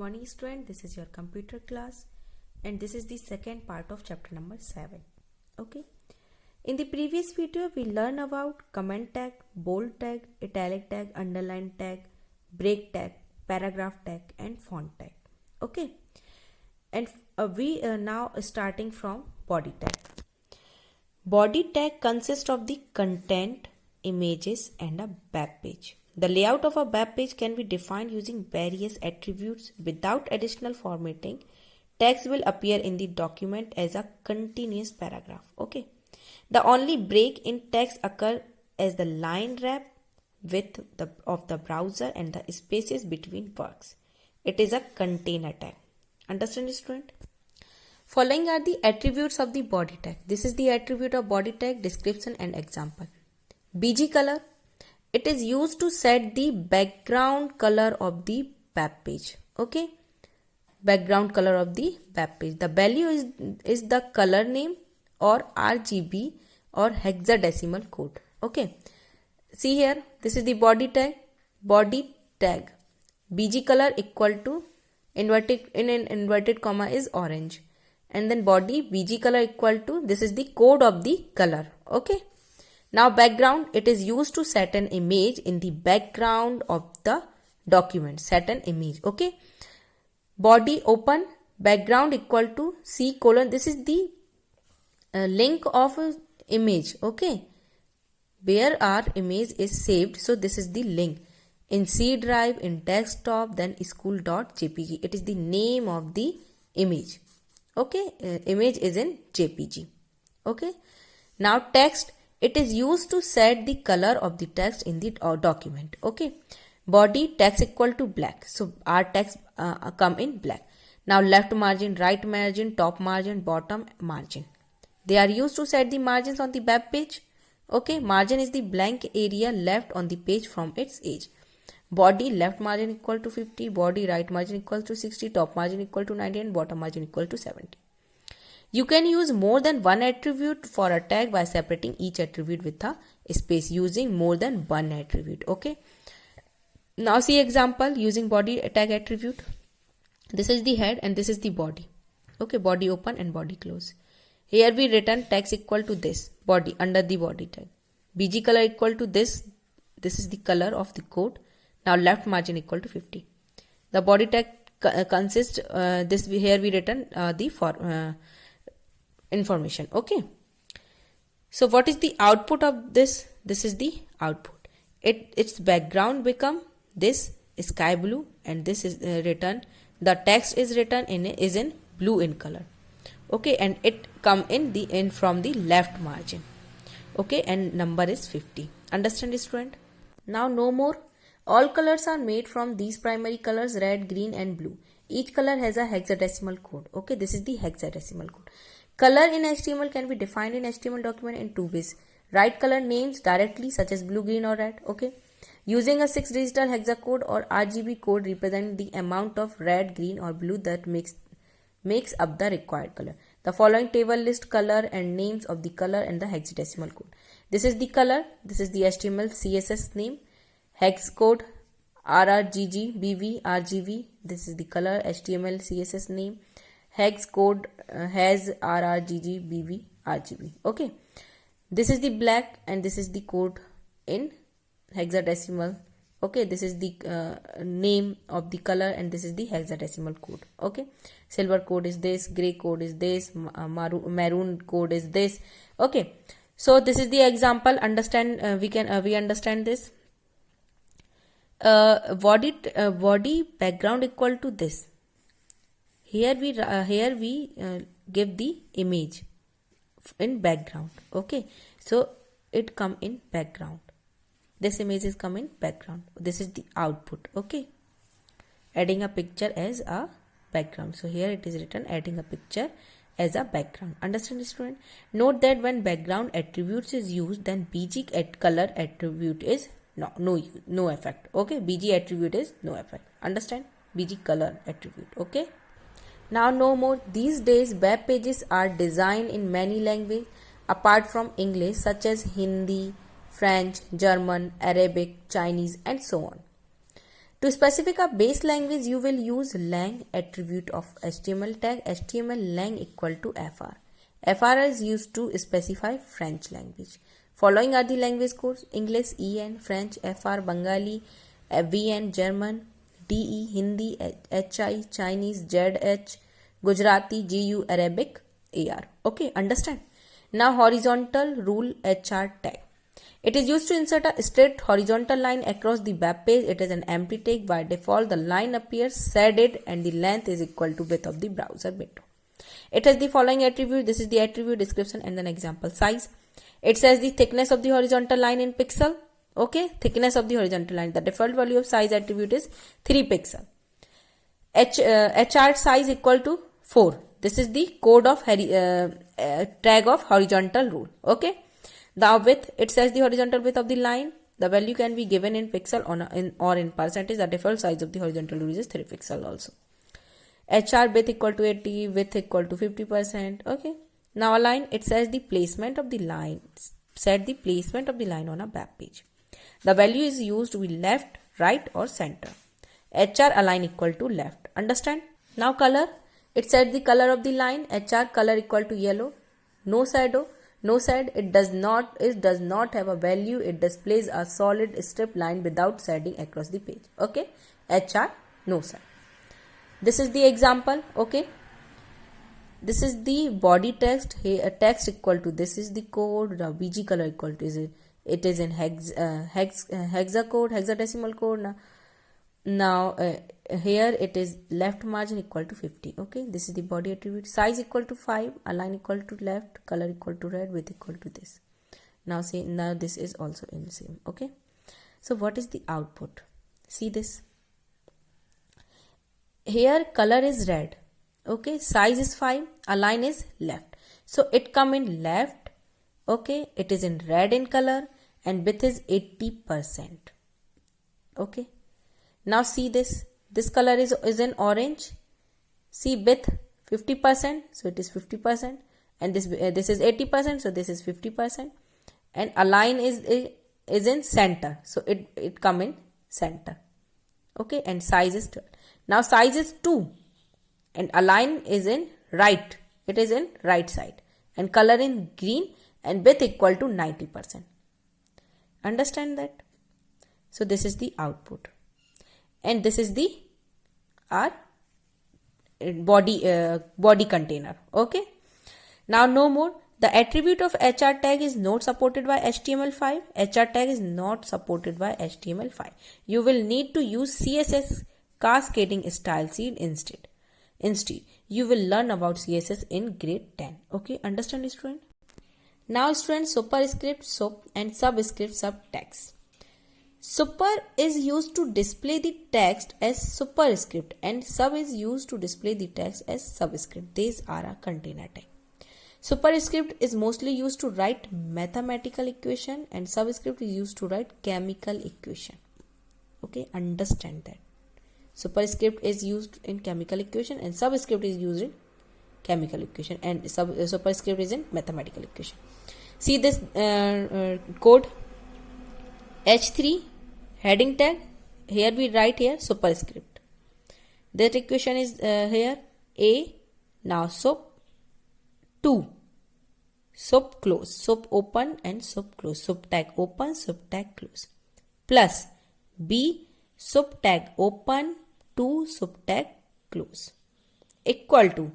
Morning student, this is your computer class and this is the second part of chapter number 7. Okay. In the previous video we learned about comment tag, bold tag, italic tag, underline tag, break tag, paragraph tag and font tag. Okay. And we are now starting from body tag. Body tag consists of the content, images and a web page. The layout of a web page can be defined using various attributes. Without additional formatting, text will appear in the document as a continuous paragraph. Okay. The only break in text occur as the line wrap width of the browser and the spaces between words. It is a container tag. Understand, student? Following are the attributes of the body tag. This is the attribute of body tag, description and example. BG color. It is used to set the background color of the web page. Okay. Background color of the web page. The value is the color name or RGB or hexadecimal code. Okay. See here. This is the body tag. Body tag. BG color equal to inverted comma is orange. And then body BG color equal to, this is the code of the color. Okay. Now background, it is used to set an image in the background of the document. Set an image. Okay. Body open, background equal to C colon. This is the link of image. Okay. Where our image is saved. So this is the link. In C drive, in desktop, then school.jpg. It is the name of the image. Okay. Image is in JPG. Okay. Now text. It is used to set the color of the text in the document. Okay. Body text equal to black. So our text come in black. Now left margin, right margin, top margin, bottom margin. They are used to set the margins on the web page. Okay. Margin is the blank area left on the page from its edge. Body left margin equal to 50. Body right margin equal to 60. Top margin equal to 90 and bottom margin equal to 70. You can use more than one attribute for a tag by separating each attribute with a space using more than one attribute. Okay. Now see example using body tag attribute. This is the head and this is the body. Okay. Body open and body close. Here we written text equal to this body under the body tag. BG color equal to this. This is the color of the code. Now left margin equal to 50. The body tag consists this here we written the information. Okay. So what is the output of this? This is the output. Its background become this sky blue and this is written. The text is written is in blue in color. Okay. And it come in from the left margin. Okay. And number is 50. Understand, student? Now no more. All colors are made from these primary colors red, green and blue. Each color has a hexadecimal code. Okay. This is the hexadecimal code. Color in HTML can be defined in HTML document in two ways. Write color names directly such as blue, green or red. Okay. Using a 6 digital hexacode or RGB code representing the amount of red, green or blue that makes up the required color. The following table lists color and names of the color and the hexadecimal code. This is the color. This is the HTML CSS name. Hex code RRGG BV RGB. This is the color HTML CSS name. Hex code has RRGG BV RGB. Okay. This is the black and this is the code in hexadecimal. Okay. This is the name of the color and this is the hexadecimal code. Okay. Silver code is this. Gray code is this. Maroon code is this. Okay. So this is the example. Understand? We understand this. Body background equal to this. Here we give the image in background. Okay. So it come in background. This image is come in background. This is the output. Okay. Adding a picture as a background. So here it is written adding a picture as a background. Understand, student? Note that when background attributes is used, then BG color attribute is no effect. Okay. BG attribute is no effect. Understand? BG color attribute. Okay. Now no more. These days web pages are designed in many languages apart from English such as Hindi, French, German, Arabic, Chinese and so on. To specify a base language, you will use lang attribute of HTML tag HTML lang equal to fr. fr is used to specify French language. Following are the language codes: English EN, French FR, Bengali VN, German DE, Hindi HI, Chinese ZH, Gujarati GU, Arabic AR. Okay, understand? Now horizontal rule HR tag. It is used to insert a straight horizontal line across the web page. It is an empty tag. By default, the line appears shaded and the length is equal to width of the browser window. It has the following attribute. This is the attribute description and then example size. It says the thickness of the horizontal line in pixel. Okay, thickness of the horizontal line. The default value of size attribute is 3 pixel. HR size equal to 4. This is the code of tag of horizontal rule. Okay. The width, it says the horizontal width of the line. The value can be given in pixel or in percentage. The default size of the horizontal rule is 3 pixel also. HR width equal to 80, width equal to 50%. Okay. Now align, it says the placement of the line. Set the placement of the line on a web page. The value is used to be left, right or center. HR align equal to left. Understand? Now color, it set the color of the line. HR color equal to yellow. No shadow. No shade, it does not have a value. It displays a solid strip line without shading across the page. Okay, HR no shade. This is the example. Okay, this is the body text. Here text equal to, this is the code. The BG color equal to, it is in hexadecimal code. Now here it is left margin equal to 50. Okay, this is the body attribute. Size equal to 5, align equal to left, color equal to red, width equal to this. Now this is also in the same. Okay, so what is the output? See this. Here color is red. Okay, size is 5, align is left. So it come in left. Okay, it is in red in color and width is 80%. Okay. Now see this. This color is in orange. See width 50%, so it is 50%, and this is 80%, so this is 50%, and align is in center, so it come in center. Okay, and size is 12. Now size is 2, and align is in right. It is in right side, and color in green, and width equal to 90%. Understand that? So this is the output. And this is the our body container. Okay, now no more. The attribute of HR tag is not supported by HTML5. HR tag is not supported by HTML5. You will need to use CSS cascading style sheet instead. You will learn about CSS in grade 10. Okay, understand, student? Now students, superscript, sub and subscript subtext. Super is used to display the text as superscript and sub is used to display the text as subscript. These are a container tag. Superscript is mostly used to write mathematical equation and subscript is used to write chemical equation. Okay, understand that. Superscript is used in chemical equation and subscript is used in chemical equation and superscript is in mathematical equation. See this code H3 heading tag. Here we write here superscript. That equation is here A. Now sub 2, sub close, sub open and sub close, sub tag open, sub tag close, plus B sub tag open to sub tag close equal to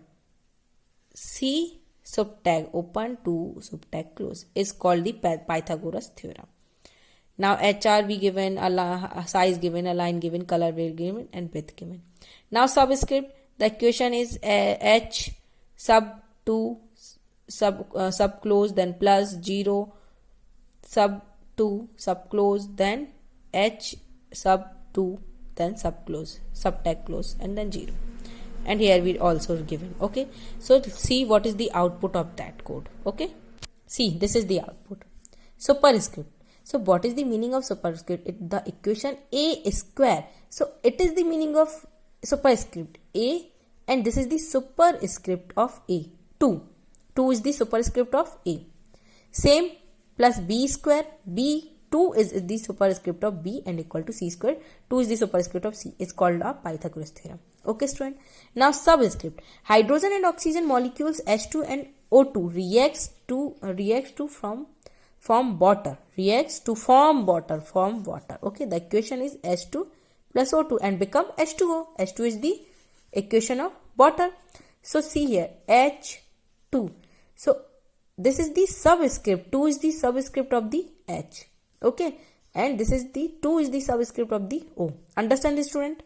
C sub tag open to sub tag close is called the Pythagoras theorem. Now HR we given, size given, align given, color given and width given. Now subscript, the equation is H sub 2 sub close, then plus 0 sub 2 sub close, then H sub 2, then sub close, sub tag close, and then 0. And here we also given. Okay, so see what is the output of that code. Okay, see this is the output. Superscript. So what is the meaning of superscript? The equation A square. So it is the meaning of superscript A, and this is the superscript of A. 2 is the superscript of A. Same plus B square. B 2 is the superscript of B and equal to C square. 2 is the superscript of C. It's called a Pythagoras theorem. Okay, student. Now subscript. Hydrogen and oxygen molecules H2 and O2 reacts to form water. Form water. Okay, the equation is H2 plus O2 and become H2O. H2 is the equation of water. So see here, H2. So this is the subscript. 2 is the subscript of the H. Okay, and this is the 2 is the subscript of the O. Understand this, student?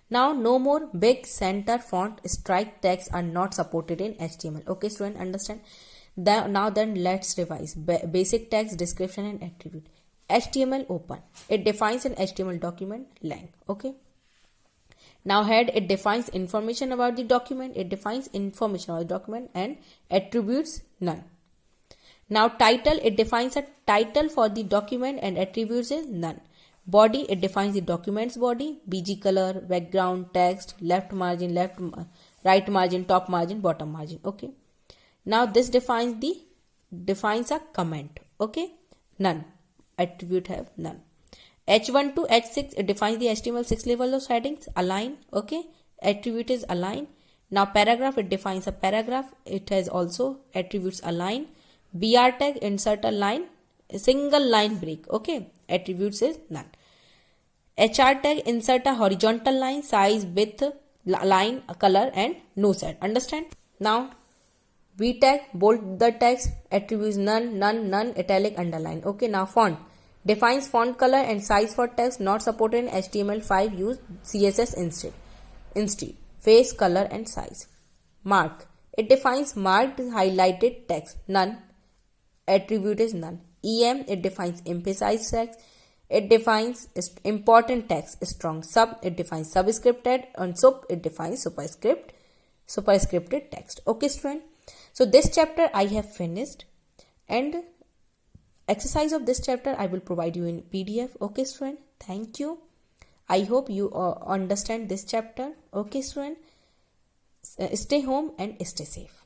Now no more big center font strike tags are not supported in HTML. Okay, student, understand? Now then let's revise. Basic tags, description and attribute. HTML open. It defines an HTML document length. Okay. Now head, it defines information about the document. And attributes none. Now title, it defines a title for the document and attributes is none. Body, it defines the document's body, BG color, background, text, right margin, top margin, bottom margin. Okay. Now this defines a comment. Okay. None. Attribute have none. H1 to H6, it defines the HTML6 level of settings. Align. Okay. Attribute is align. Now paragraph, it defines a paragraph. It has also attributes align. BR tag, insert a line, a single line break. Okay. Attributes is none. HR tag, insert a horizontal line, size, width, line, color and no set. Understand? Now V tag, bold the text, attributes none, italic, underline. Okay. Now font. Defines font color and size for text not supported in HTML5. Use CSS instead. Face, color and size. Mark. It defines marked highlighted text. None. Attribute is none. EM. It defines emphasized text. It defines important text. Strong. Sub. It defines subscripted. And sup. It defines superscripted text. Okay, student. So this chapter I have finished, and exercise of this chapter I will provide you in PDF. Okay, student. Thank you. I hope you understand this chapter. Okay, student. Stay home and stay safe.